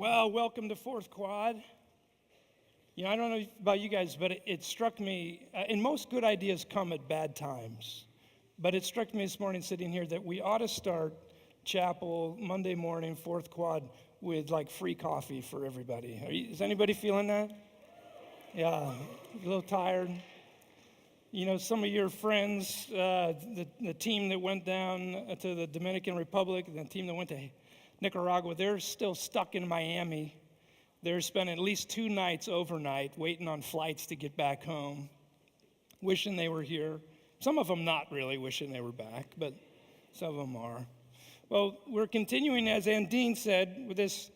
Well, welcome to Fourth Quad. I don't know about you guys, but it struck me, and most good ideas come at bad times, but it struck me this morning sitting here that we ought to start chapel Monday morning, Fourth Quad, with like free coffee for everybody. Is anybody feeling that? Yeah, a little tired. Some of your friends, the team that went down to the Dominican Republic, and the team that went to Nicaragua, they're still stuck in Miami. They're spending at least 2 nights overnight waiting on flights to get back home, wishing they were here. Some of them not really wishing they were back, but some of them are. Well, we're continuing, as Andine said, with this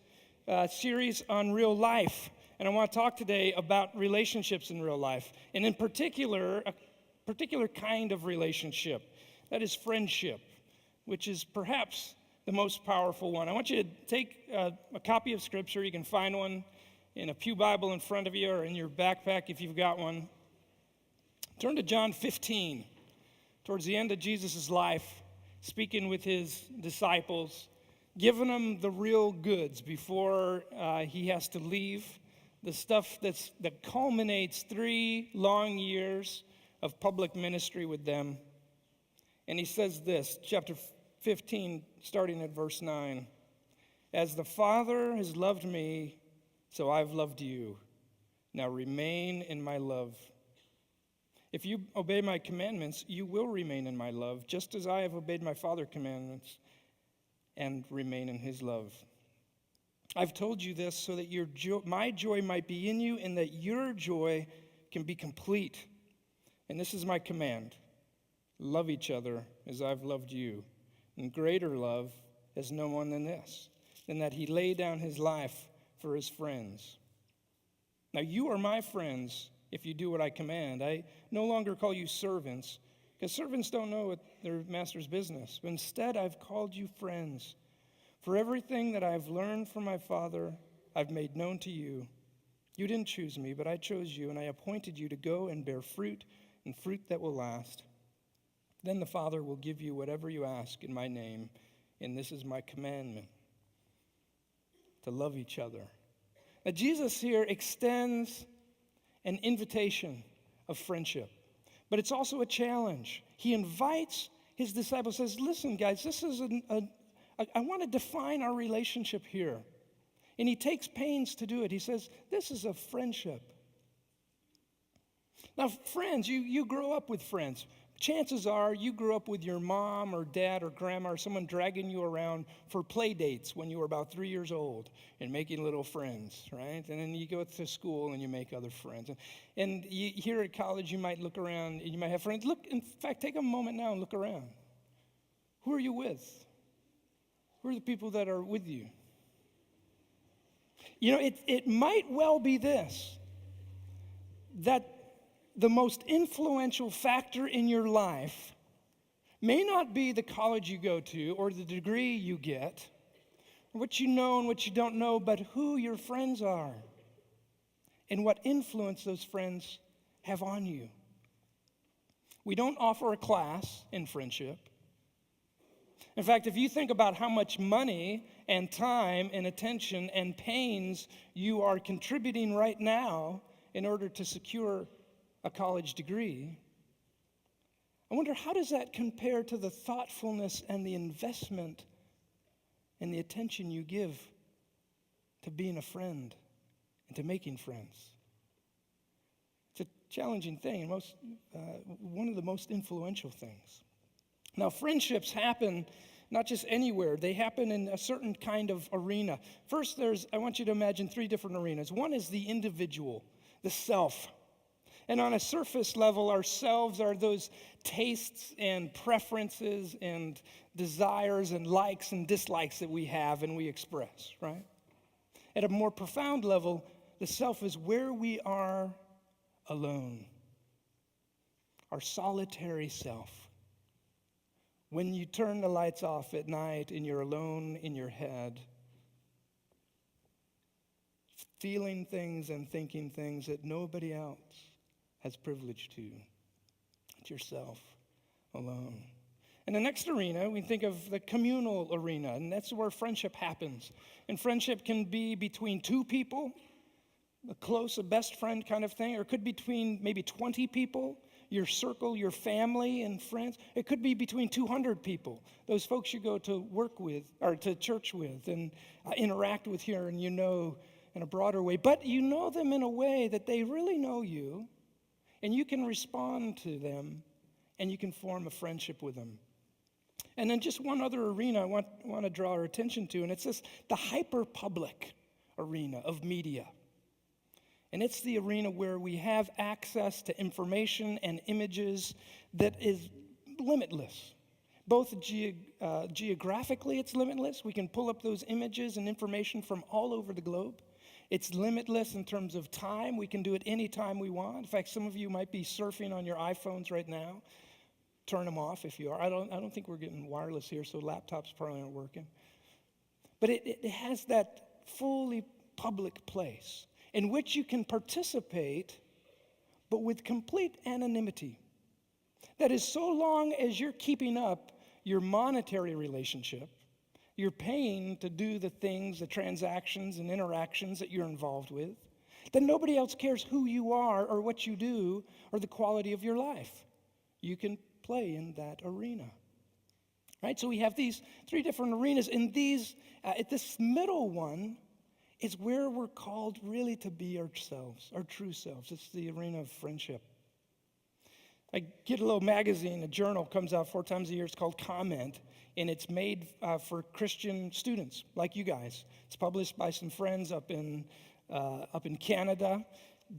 series on real life. And I want to talk today about relationships in real life. And in particular, a particular kind of relationship. That is friendship, which is perhaps the most powerful one. I want you to take a copy of Scripture. You can find one in a pew Bible in front of you or in your backpack if you've got one. Turn to John 15, towards the end of Jesus' life, speaking with his disciples, giving them the real goods before he has to leave, the stuff that culminates 3 long years of public ministry with them. And he says this, chapter 15, starting at verse 9. As the Father has loved me, so I've loved you. Now remain in my love. If you obey my commandments, you will remain in my love, just as I have obeyed my Father's commandments and remain in his love. I've told you this so that my joy might be in you and that your joy can be complete. And this is my command. Love each other as I've loved you. And greater love has no one than this, than that he laid down his life for his friends. Now you are my friends if you do what I command. I no longer call you servants, because servants don't know what their master's business. But instead, I've called you friends. For everything that I've learned from my Father, I've made known to you. You didn't choose me, but I chose you, and I appointed you to go and bear fruit, and fruit that will last. Then the Father will give you whatever you ask in my name, and this is my commandment, to love each other. Now, Jesus here extends an invitation of friendship, but it's also a challenge. He invites his disciples, says, listen, guys, this is I want to define our relationship here. And he takes pains to do it. He says, this is a friendship. Now, friends, you grow up with friends. Chances are you grew up with your mom or dad or grandma or someone dragging you around for play dates when you were about 3 years old and making little friends, right? And then you go to school and you make other friends. And here at college, you might look around and you might have friends. Look, in fact, take a moment now and look around. Who are you with? Who are the people that are with you? It might well be this, that the most influential factor in your life may not be the college you go to or the degree you get, or what you know and what you don't know, but who your friends are and what influence those friends have on you. We don't offer a class in friendship. In fact, if you think about how much money and time and attention and pains you are contributing right now in order to secure a college degree, I wonder, how does that compare to the thoughtfulness and the investment and the attention you give to being a friend and to making friends? It's a challenging thing, and one of the most influential things. Now, friendships happen not just anywhere. They happen in a certain kind of arena. First, I want you to imagine 3 different arenas. One is the individual, the self. And on a surface level, ourselves are those tastes and preferences and desires and likes and dislikes that we have and we express, right? At a more profound level, the self is where we are alone, our solitary self. When you turn the lights off at night and you're alone in your head, feeling things and thinking things that nobody else has privilege to. It's yourself alone. In the next arena, we think of the communal arena, and that's where friendship happens. And friendship can be between two people, a best friend kind of thing, or it could be between maybe 20 people, your circle, your family and friends. It could be between 200 people, those folks you go to work with or to church with and interact with here and you know in a broader way. But you know them in a way that they really know you, and you can respond to them and you can form a friendship with them. And then just one other arena I want to draw our attention to, and it's the hyper-public arena of media. And it's the arena where we have access to information and images that is limitless. Both geographically, it's limitless. We can pull up those images and information from all over the globe. It's limitless in terms of time. We can do it anytime we want. In fact, some of you might be surfing on your iPhones right now. Turn them off if you are. I don't think we're getting wireless here, so laptops probably aren't working. But it has that fully public place in which you can participate, but with complete anonymity. That is, so long as you're keeping up your monetary relationship, you're paying to do the things, the transactions and interactions that you're involved with, then nobody else cares who you are or what you do or the quality of your life. You can play in that arena. Right? So we have these three different arenas, and at this middle one, is where we're called really to be ourselves, our true selves. It's the arena of friendship. I get a little magazine, a journal comes out 4 times a year. It's called Comment, and it's made for Christian students like you guys. It's published by some friends up in Canada.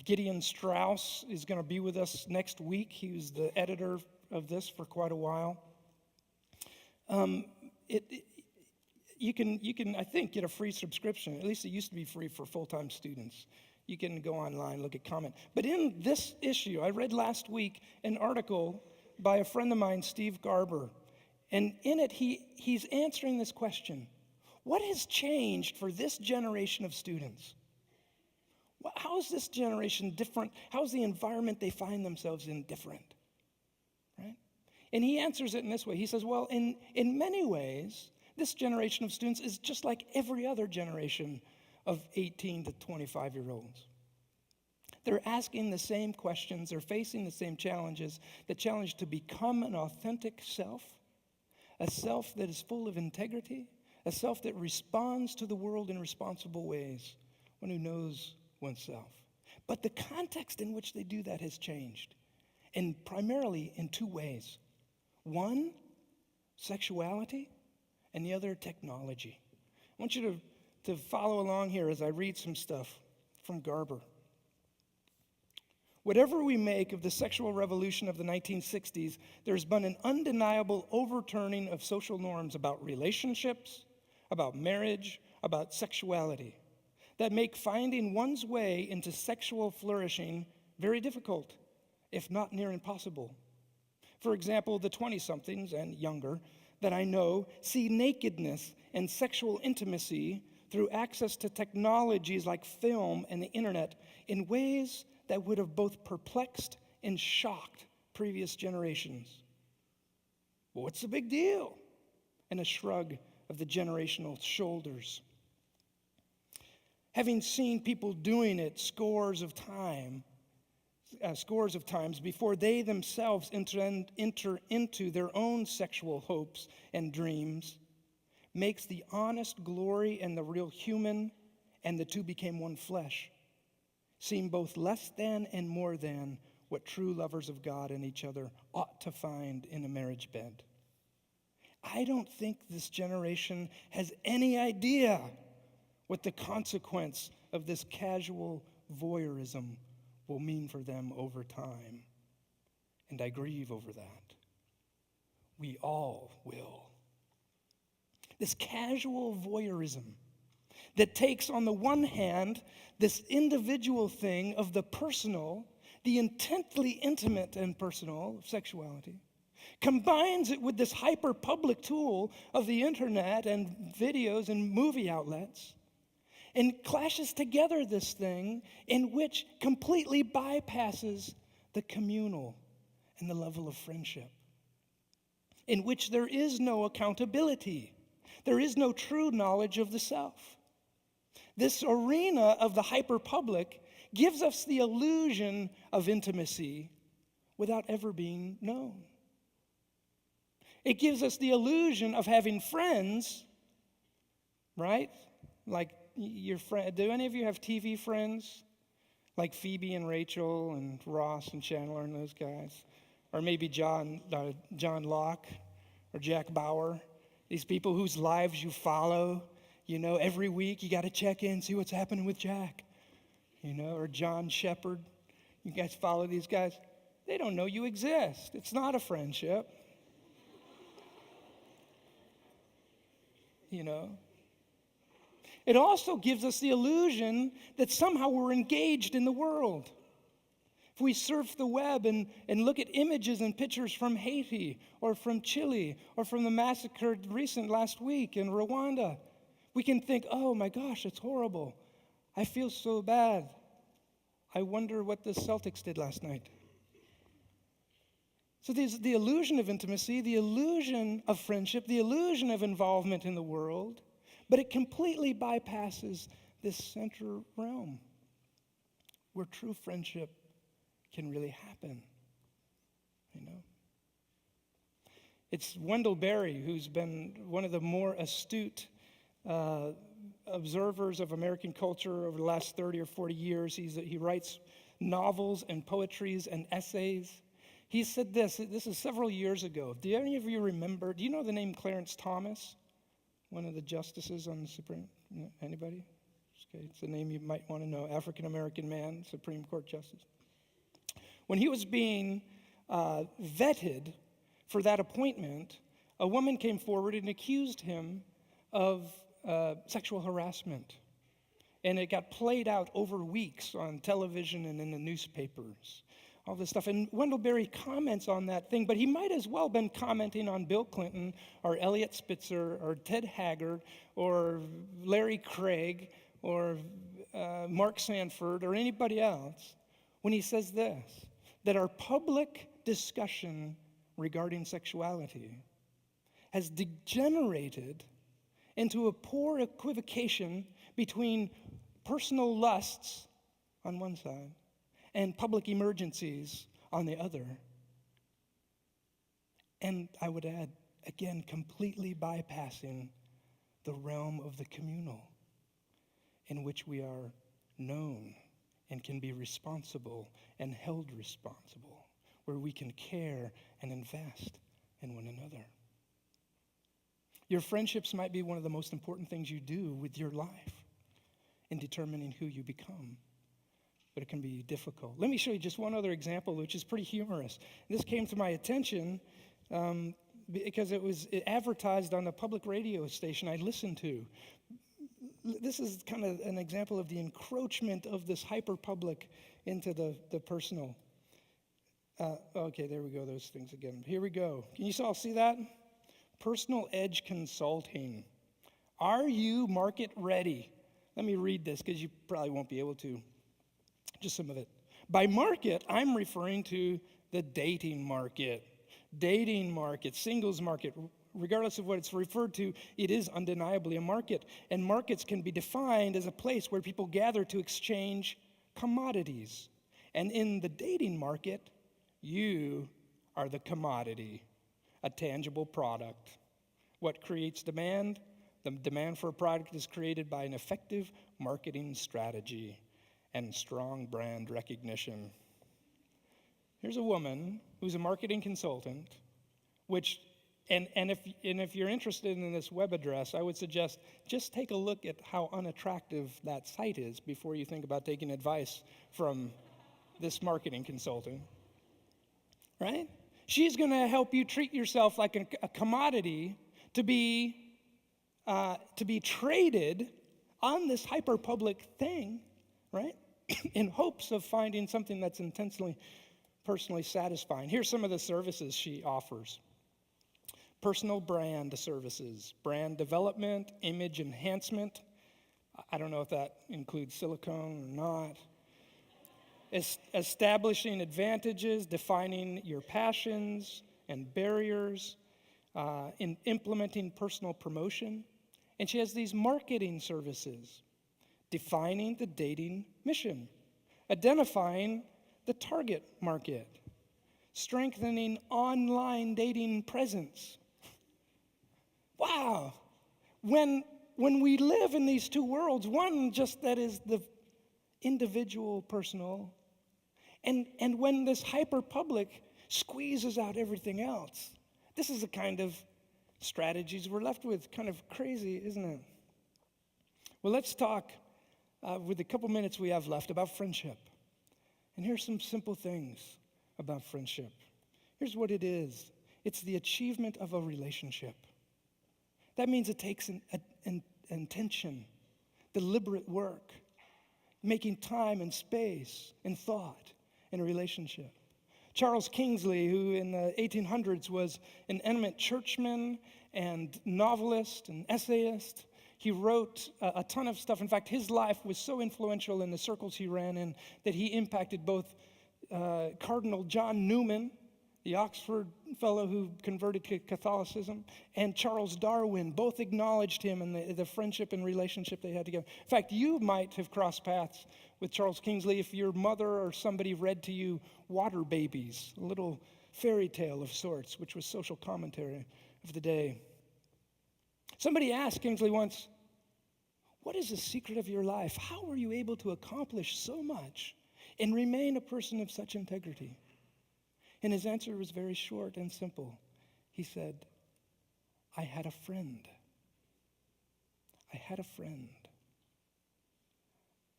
Gideon Strauss is going to be with us next week. He was the editor of this for quite a while. You can, I think, get a free subscription. At least it used to be free for full-time students. You can go online, look at Comment. But in this issue, I read last week an article by a friend of mine, Steve Carmer. And in it, he's answering this question. What has changed for this generation of students? How is this generation different? How is the environment they find themselves in different? Right? And he answers it in this way. He says, well, in many ways, this generation of students is just like every other generation of 18 to 25-year-olds. They're asking the same questions. They're facing the same challenges. The challenge to become an authentic self, a self that is full of integrity, a self that responds to the world in responsible ways, one who knows oneself. But the context in which they do that has changed, and primarily in 2 ways. One, sexuality, and the other, technology. I want you to follow along here as I read some stuff from Garber. Whatever we make of the sexual revolution of the 1960s, there's been an undeniable overturning of social norms about relationships, about marriage, about sexuality, that make finding one's way into sexual flourishing very difficult, if not near impossible. For example, the 20-somethings and younger that I know see nakedness and sexual intimacy through access to technologies like film and the internet in ways that would have both perplexed and shocked previous generations. Well, what's the big deal? And a shrug of the generational shoulders. Having seen people doing it scores of times before they themselves enter into their own sexual hopes and dreams, makes the honest glory and the real human and the two became one flesh seem both less than and more than what true lovers of God and each other ought to find in a marriage bed. I don't think this generation has any idea what the consequence of this casual voyeurism will mean for them over time. And I grieve over that. We all will. This casual voyeurism that takes, on the one hand, this individual thing of the personal, the intently intimate and personal of sexuality, combines it with this hyper-public tool of the internet and videos and movie outlets, and clashes together this thing in which completely bypasses the communal and the level of friendship. in which there is no accountability. There is no true knowledge of the self. This arena of the hyperpublic gives us the illusion of intimacy without ever being known. It gives us the illusion of having friends, right? Like your friend. Do any of you have TV friends? Like Phoebe and Rachel and Ross and Chandler and those guys? Or maybe John Locke or Jack Bauer. These people whose lives you follow. You know, every week you got to check in, see what's happening with Jack. You know, or John Shepard. You guys follow these guys? They don't know you exist. It's not a friendship. You know. It also gives us the illusion that somehow we're engaged in the world. If we surf the web and look at images and pictures from Haiti or from Chile or from the massacre last week in Rwanda, we can think, oh my gosh, it's horrible. I feel so bad. I wonder what the Celtics did last night. So there's the illusion of intimacy, the illusion of friendship, the illusion of involvement in the world, but it completely bypasses this center realm where true friendship can really happen, you know. It's Wendell Berry, who's been one of the more astute observers of American culture over the last 30 or 40 years. He writes novels and poetries and essays. He said this is several years ago. Do any of you remember, do you know the name Clarence Thomas? One of the justices on the Supreme, anybody? Okay, it's a name you might want to know. African-American man, Supreme Court Justice. When he was being vetted for that appointment, a woman came forward and accused him of sexual harassment. And it got played out over weeks on television and in the newspapers. All this stuff. And Wendell Berry comments on that thing, but he might as well have been commenting on Bill Clinton or Elliot Spitzer or Ted Haggard or Larry Craig or Mark Sanford or anybody else when he says this, that our public discussion regarding sexuality has degenerated into a poor equivocation between personal lusts on one side and public emergencies on the other. And I would add, again, completely bypassing the realm of the communal in which we are known and can be responsible and held responsible, where we can care and invest in one another. Your friendships might be one of the most important things you do with your life in determining who you become. But it can be difficult. Let me show you just one other example, which is pretty humorous. This came to my attention because it was advertised on a public radio station I listened to. This is kind of an example of the encroachment of this hyperpublic into the personal. Okay, there we go, those things again. Here we go. Can you all see that? Personal Edge Consulting. Are you market ready? Let me read this because you probably won't be able to. Just some of it. By market, I'm referring to the dating market, singles market. Regardless of what it's referred to, it is undeniably a market. And markets can be defined as a place where people gather to exchange commodities. And in the dating market, you are the commodity, a tangible product. What creates demand? The demand for a product is created by an effective marketing strategy and strong brand recognition. Here's a woman who's a marketing consultant, and if you're interested in this web address, I would suggest just take a look at how unattractive that site is before you think about taking advice from this marketing consultant, right? She's going to help you treat yourself like a commodity to be traded on this hyperpublic thing, right? In hopes of finding something that's intensely, personally satisfying. Here's some of the services she offers. Personal brand services, brand development, image enhancement. I don't know if that includes silicone or not. Establishing advantages, defining your passions and barriers, in implementing personal promotion. And she has these marketing services, defining the dating mission, identifying the target market, strengthening online dating presence. Wow. When we live in these two worlds, one just that is the individual personal, and when this hyper-public squeezes out everything else, this is the kind of strategies we're left with. Kind of crazy, isn't it? Well, let's talk with the couple minutes we have left about friendship. And here's some simple things about friendship. Here's what it is. It's the achievement of a relationship. That means it takes an intention, deliberate work, making time and space and thought in a relationship. Charles Kingsley, who in the 1800s was an eminent churchman and novelist and essayist, he wrote a ton of stuff. In fact, his life was so influential in the circles he ran in that he impacted both Cardinal John Newman, the Oxford fellow who converted to Catholicism, and Charles Darwin. Both acknowledged him and the friendship and relationship they had together. In fact, you might have crossed paths with Charles Kingsley if your mother or somebody read to you Water Babies, a little fairy tale of sorts, which was social commentary of the day. Somebody asked Kingsley once, "What is the secret of your life? How were you able to accomplish so much and remain a person of such integrity?" And his answer was very short and simple. He said, "I had a friend. I had a friend."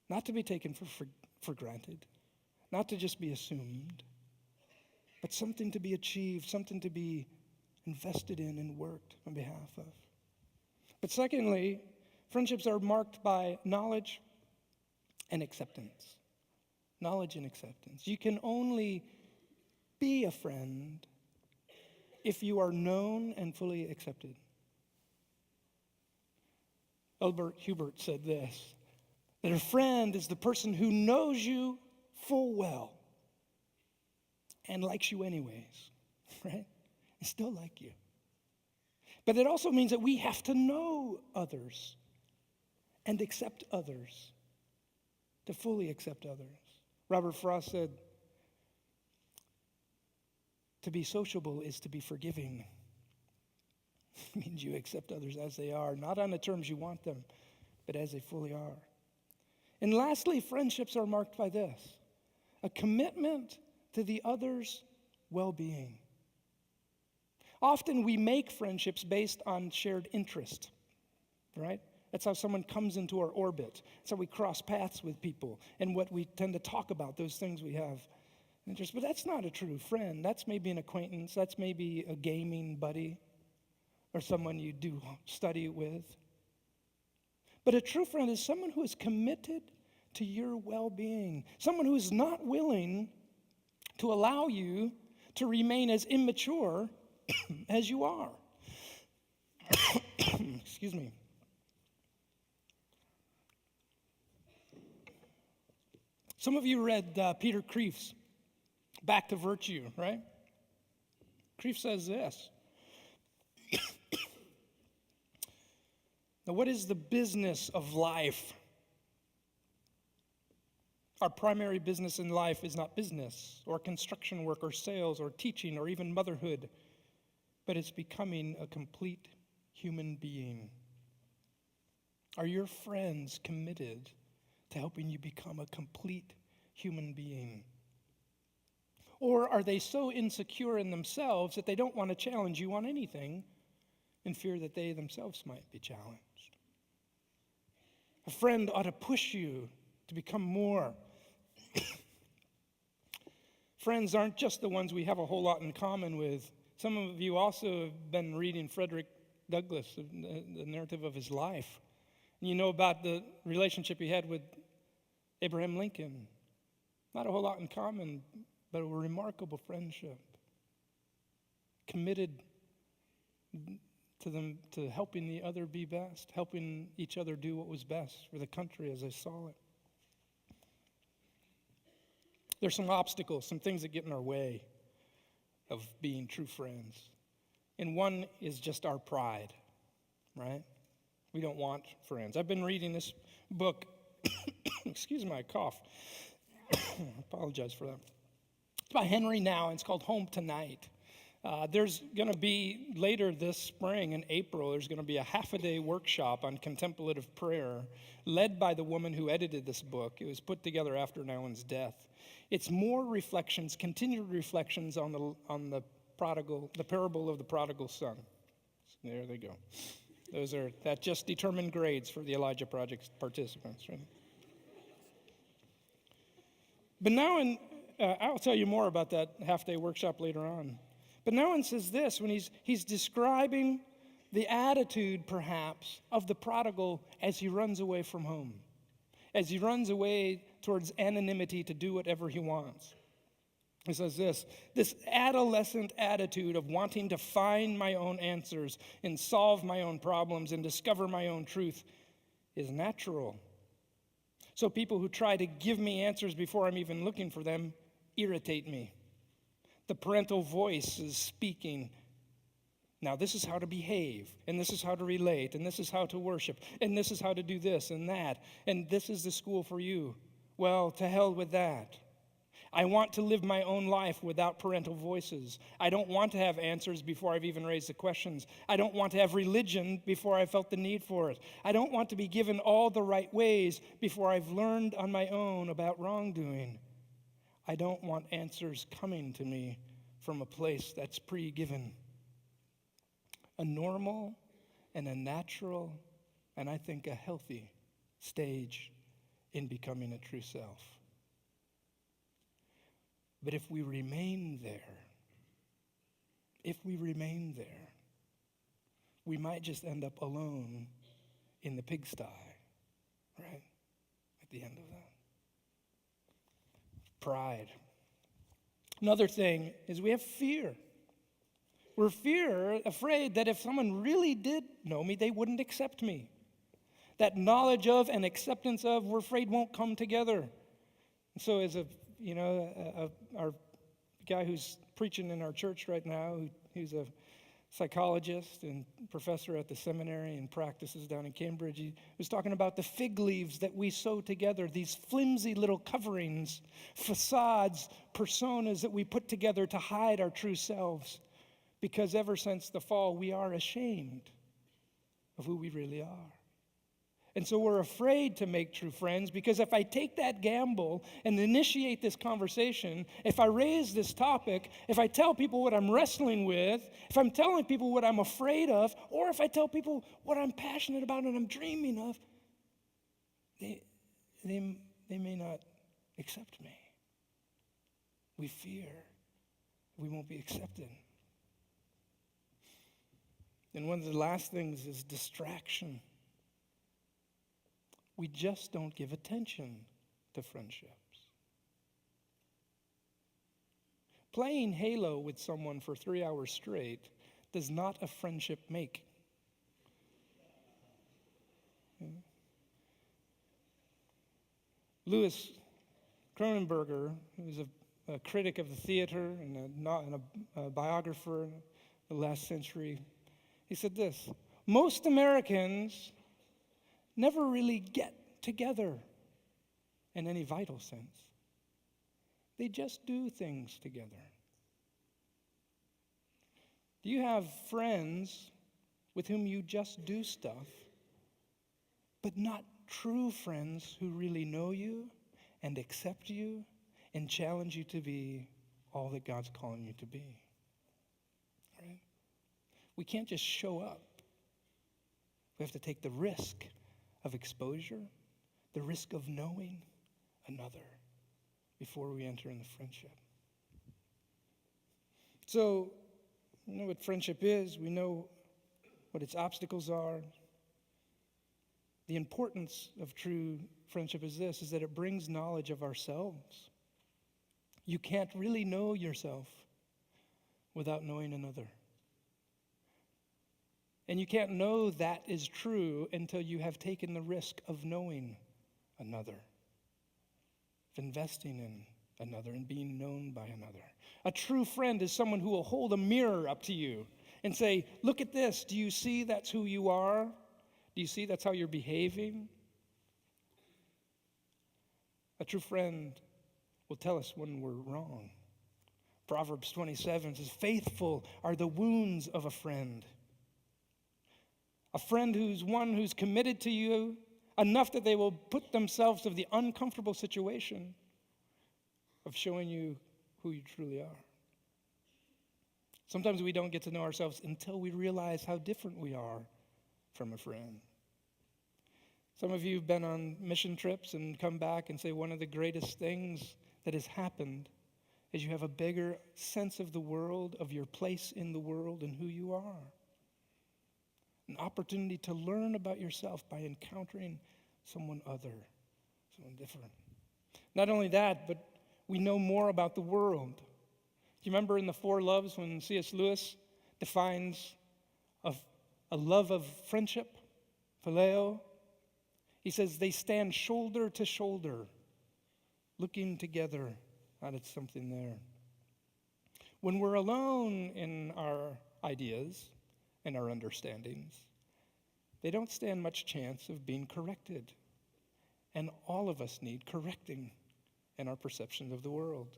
Not to be taken for granted, not to just be assumed, but something to be achieved, something to be invested in and worked on behalf of. But secondly, friendships are marked by knowledge and acceptance. Knowledge and acceptance. You can only be a friend if you are known and fully accepted. Elbert Hubbard said this, that a friend is the person who knows you full well and likes you anyways, right? And still like you. But it also means that we have to know others and accept others, to fully accept others. Robert Frost said, "To be sociable is to be forgiving." It means you accept others as they are, not on the terms you want them, but as they fully are. And lastly, friendships are marked by this, a commitment to the other's well-being. Often we make friendships based on shared interest, right? That's how someone comes into our orbit. That's how we cross paths with people and what we tend to talk about, those things we have interest. But that's not a true friend. That's maybe an acquaintance. That's maybe a gaming buddy or someone you do study with. But a true friend is someone who is committed to your well-being, someone who is not willing to allow you to remain as immature as you are. Excuse me. Some of you read Peter Kreeft's Back to Virtue, right? Kreeft says this. Now, what is the business of life? Our primary business in life is not business or construction work or sales or teaching or even motherhood, but it's becoming a complete human being. Are your friends committed to helping you become a complete human being? Or are they so insecure in themselves that they don't want to challenge you on anything in fear that they themselves might be challenged? A friend ought to push you to become more. Friends aren't just the ones we have a whole lot in common with. Some of you also have been reading Frederick Douglass, the narrative of his life. And you know about the relationship he had with Abraham Lincoln. Not a whole lot in common, but a remarkable friendship. Committed to helping the other be best, helping each other do what was best for the country as they saw it. There's some obstacles, some things that get in our way of being true friends. and one is just our pride, right? We don't want friends. I've been reading this book, excuse my cough. I apologize for that. It's by Henry Now, and it's called Home Tonight. There's going to be, later this spring in April, there's going to be a half-a-day workshop on contemplative prayer led by the woman who edited this book. It was put together after Nouwen's death. It's more reflections, continued reflections on the parable of the prodigal son. So there they go. That just determined grades for the Elijah Project participants, right? But Nouwen, I'll tell you more about that half-day workshop later on. But Nouwen says this when he's describing the attitude, perhaps, of the prodigal as he runs away from home, as he runs away towards anonymity to do whatever he wants. He says this adolescent attitude of wanting to find my own answers and solve my own problems and discover my own truth is natural. So people who try to give me answers before I'm even looking for them irritate me. The parental voice is speaking. Now, this is how to behave, and this is how to relate, and this is how to worship, and this is how to do this and that, and this is the school for you. Well, to hell with that. I want to live my own life without parental voices. I don't want to have answers before I've even raised the questions. I don't want to have religion before I felt the need for it. I don't want to be given all the right ways before I've learned on my own about wrongdoing. I don't want answers coming to me from a place that's pre-given. A normal and a natural, and I think a healthy stage in becoming a true self. But if we remain there, we might just end up alone in the pigsty, right? At the end of that. Pride. Another thing is we have fear. We're afraid that if someone really did know me, they wouldn't accept me. That knowledge of and acceptance of, we're afraid won't come together. And so as our guy who's preaching in our church right now, who's a psychologist and professor at the seminary and practices down in Cambridge, he was talking about the fig leaves that we sew together, these flimsy little coverings, facades, personas that we put together to hide our true selves. Because ever since the fall, we are ashamed of who we really are. And so we're afraid to make true friends, because if I take that gamble and initiate this conversation, if I raise this topic, if I tell people what I'm wrestling with, if I'm telling people what I'm afraid of, or if I tell people what I'm passionate about and I'm dreaming of, they may not accept me. We fear we won't be accepted. And one of the last things is distraction. We just don't give attention to friendships. Playing Halo with someone for 3 hours straight does not a friendship make. Louis Cronenberger, who was a critic of the theater and a biographer in the last century, he said this: most Americans never really get together in any vital sense. They just do things together. Do you have friends with whom you just do stuff, but not true friends who really know you and accept you and challenge you to be all that God's calling you to be? Right? We can't just show up. We have to take the risk of exposure, the risk of knowing another before we enter into friendship. So, we know what friendship is. We know what its obstacles are. The importance of true friendship is this, is that it brings knowledge of ourselves. You can't really know yourself without knowing another. And you can't know that is true until you have taken the risk of knowing another, of investing in another and being known by another. A true friend is someone who will hold a mirror up to you and say, look at this. Do you see that's who you are? Do you see that's how you're behaving? A true friend will tell us when we're wrong. Proverbs 27 says, faithful are the wounds of a friend. A friend who's committed to you enough that they will put themselves of the uncomfortable situation of showing you who you truly are. Sometimes we don't get to know ourselves until we realize how different we are from a friend. Some of you have been on mission trips and come back and say one of the greatest things that has happened is you have a bigger sense of the world, of your place in the world and who you are. An opportunity to learn about yourself by encountering someone other, someone different. Not only that, but we know more about the world. Do you remember in the Four Loves when C.S. Lewis defines a love of friendship, phileo? He says they stand shoulder to shoulder, looking together. It's something there. When we're alone in our ideas and our understandings, they don't stand much chance of being corrected. And all of us need correcting in our perception of the world.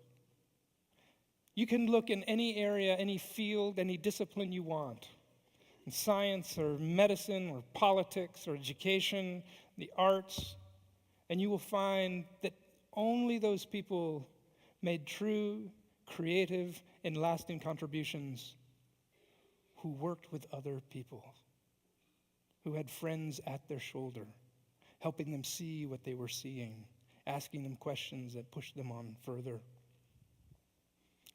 You can look in any area, any field, any discipline you want. In science or medicine or politics or education, the arts, and you will find that only those people made true, creative, and lasting contributions who worked with other people, who had friends at their shoulder, helping them see what they were seeing, asking them questions that pushed them on further.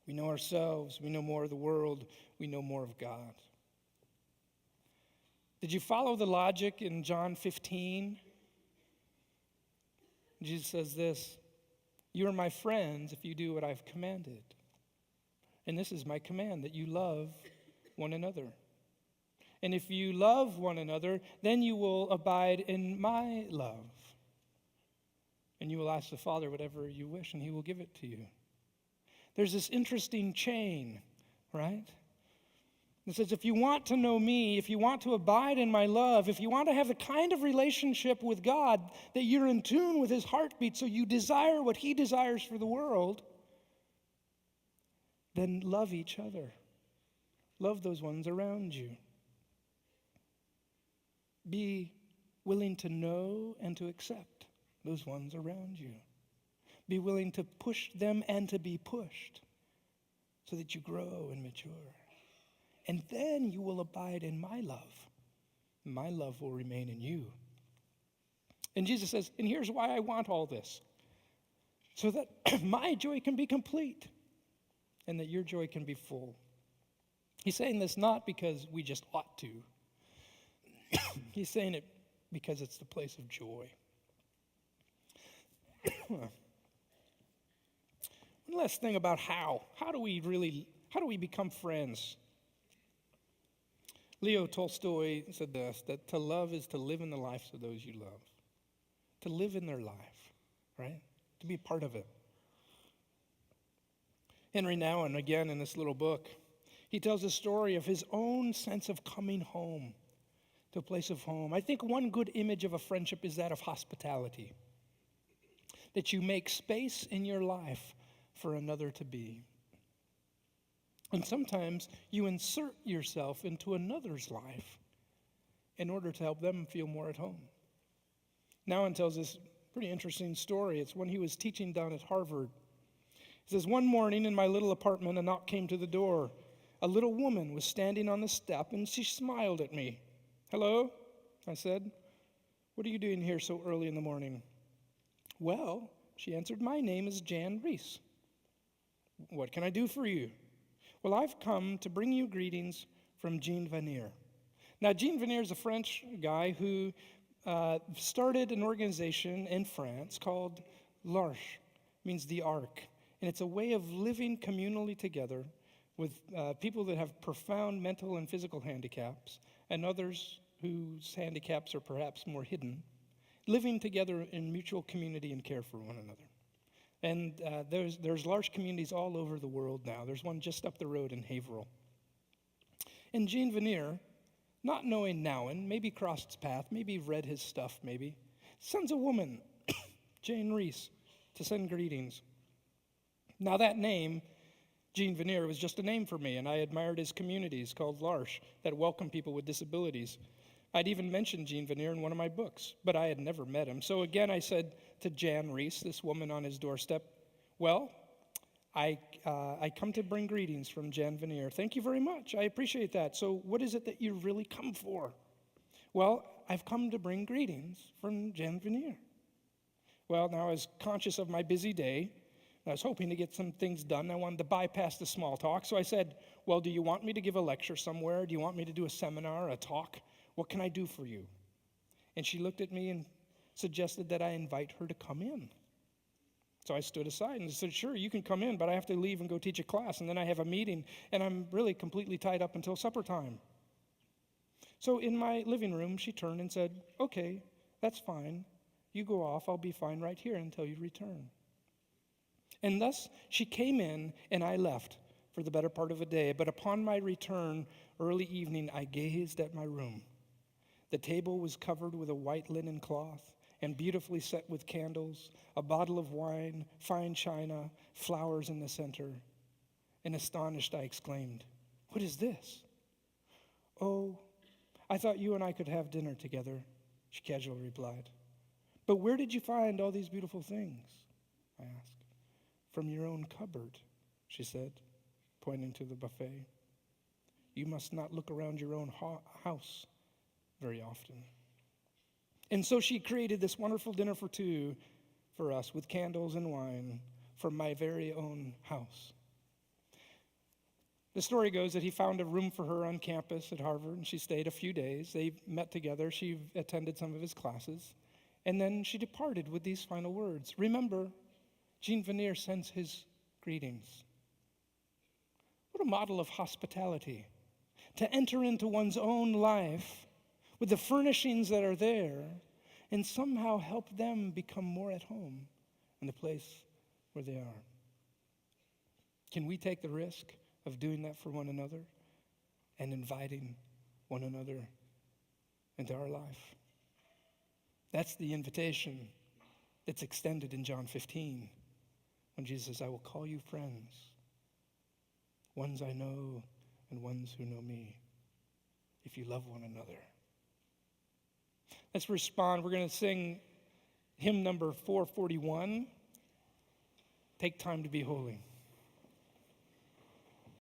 We know ourselves, we know more of the world, we know more of God. Did you follow the logic in John 15? Jesus says this, you are my friends if you do what I've commanded. And this is my command, that you love one another. And if you love one another, then you will abide in my love. And you will ask the Father whatever you wish, and he will give it to you. There's this interesting chain, right? It says, if you want to know me, if you want to abide in my love, if you want to have the kind of relationship with God that you're in tune with his heartbeat, so you desire what he desires for the world, then love each other. Love those ones around you. Be willing to know and to accept those ones around you. Be willing to push them and to be pushed so that you grow and mature. And then you will abide in my love. My love will remain in you. And Jesus says, and here's why I want all this. So that my joy can be complete and that your joy can be full. He's saying this not because we just ought to. He's saying it because it's the place of joy. One last thing about how. How do we become friends? Leo Tolstoy said this, that to love is to live in the lives of those you love. To live in their life, right? To be a part of it. Henry Nouwen, again in this little book, he tells a story of his own sense of coming home, to a place of home. I think one good image of a friendship is that of hospitality. That you make space in your life for another to be. And sometimes you insert yourself into another's life in order to help them feel more at home. Nouwen tells this pretty interesting story. It's when he was teaching down at Harvard. He says, one morning in my little apartment, a knock came to the door. A little woman was standing on the step and she smiled at me. Hello, I said. What are you doing here so early in the morning? Well, she answered, my name is Jan Reese. What can I do for you? Well, I've come to bring you greetings from Jean Vanier. Now, Jean Vanier is a French guy who started an organization in France called l'Arche, means the Ark. And it's a way of living communally together with people that have profound mental and physical handicaps and others whose handicaps are perhaps more hidden, living together in mutual community and care for one another. And there's large communities all over the world now. There's one just up the road in Haverhill. And Jean Veneer, not knowing Nowen, maybe crossed his path, maybe read his stuff, maybe, sends a woman, Jane Reese, to send greetings. Now that name, Jean Veneer, was just a name for me, and I admired his communities called L'Arche that welcome people with disabilities. I'd even mentioned Jean Veneer in one of my books, but I had never met him. So again, I said to Jan Reese, this woman on his doorstep, well, I come to bring greetings from Jan Veneer. Thank you very much. I appreciate that. So what is it that you really come for? Well, I've come to bring greetings from Jan Veneer. Well, now I was conscious of my busy day. I was hoping to get some things done. I wanted to bypass the small talk. So I said, well, do you want me to give a lecture somewhere? Do you want me to do a seminar, a talk? What can I do for you? And she looked at me and suggested that I invite her to come in. So I stood aside and said, sure, you can come in, but I have to leave and go teach a class, and then I have a meeting, and I'm really completely tied up until supper time. So in my living room, she turned and said, okay, that's fine. You go off. I'll be fine right here until you return. And thus she came in, and I left for the better part of a day. But upon my return, early evening, I gazed at my room. The table was covered with a white linen cloth and beautifully set with candles, a bottle of wine, fine china, flowers in the center. And astonished, I exclaimed, what is this? Oh, I thought you and I could have dinner together, she casually replied. But where did you find all these beautiful things? I asked. From your own cupboard, she said, pointing to the buffet. You must not look around your own house very often. And so she created this wonderful dinner for two for us with candles and wine from my very own house. The story goes that he found a room for her on campus at Harvard, and she stayed a few days. They met together. She attended some of his classes. And then she departed with these final words. Remember, Jean Veneer sends his greetings. What a model of hospitality. To enter into one's own life with the furnishings that are there and somehow help them become more at home in the place where they are. Can we take the risk of doing that for one another and inviting one another into our life? That's the invitation that's extended in John 15 when Jesus says, I will call you friends, ones I know and ones who know me, if you love one another. Let's respond. We're going to sing hymn number 441, Take Time to Be Holy.